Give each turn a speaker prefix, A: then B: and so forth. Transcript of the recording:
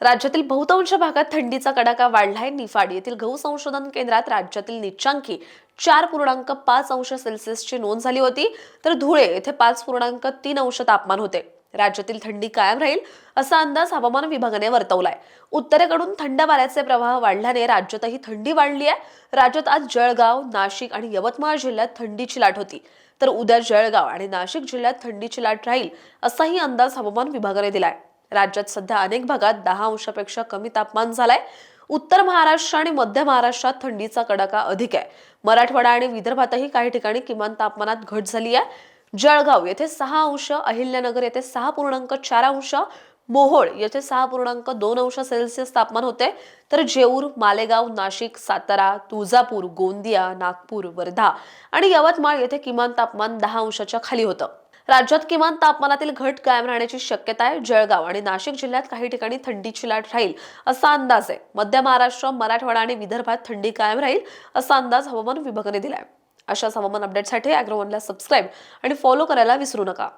A: राज्यातील बहुतांश भागात थंडीचा कडाका वाढलाय। निफाड येथील गहू संशोधन केंद्रात राज्यातील नीचांकी 4.5 अंश सेल्सिअसची नोंद झाली होती, तर धुळे येथे 5.3 अंश तापमान होते। राज्यातील थंडी कायम राहील असा अंदाज हवामान विभागाने वर्तवलाय। उत्तरेकडून थंड वाऱ्याचे प्रवाह वाढल्याने राज्यातही थंडी वाढली आहे। राज्यात आज जळगाव, नाशिक आणि यवतमाळ जिल्ह्यात थंडीची लाट होती, तर उद्या जळगाव आणि नाशिक जिल्ह्यात थंडीची लाट राहील असाही अंदाज हवामान विभागाने दिलाय। राज्यात सध्या अनेक भागात 10 अंशापेक्षा कमी तापमान झालंय। उत्तर महाराष्ट्र आणि मध्य महाराष्ट्रात थंडीचा कडाका अधिक आहे। मराठवाडा आणि विदर्भातही काही ठिकाणी किमान तापमानात घट झाली आहे। जळगाव येथे 6 अंश, अहिल्यानगर येथे 6.4 अंश, मोहोळ येथे 6.2 अंश सेल्सिअस तापमान होते, तर जेऊर, मालेगाव, नाशिक, सातारा, तुळजापूर, गोंदिया, नागपूर, वर्धा आणि यवतमाळ येथे किमान तापमान 10 अंशाच्या खाली होतं। राज्यात किमान तापमानातील घट कायम राहण्याची शक्यता आहे। जळगाव आणि नाशिक जिल्ह्यात काही ठिकाणी थंडीची लाट राहील असा अंदाज आहे। मध्य महाराष्ट्र, मराठवाडा आणि विदर्भात थंडी कायम राहील असा अंदाज हवामान विभागाने दिलाय। अशाच हवामान अपडेटसाठी अॅग्रोवनला सबस्क्राईब आणि फॉलो करायला विसरू नका।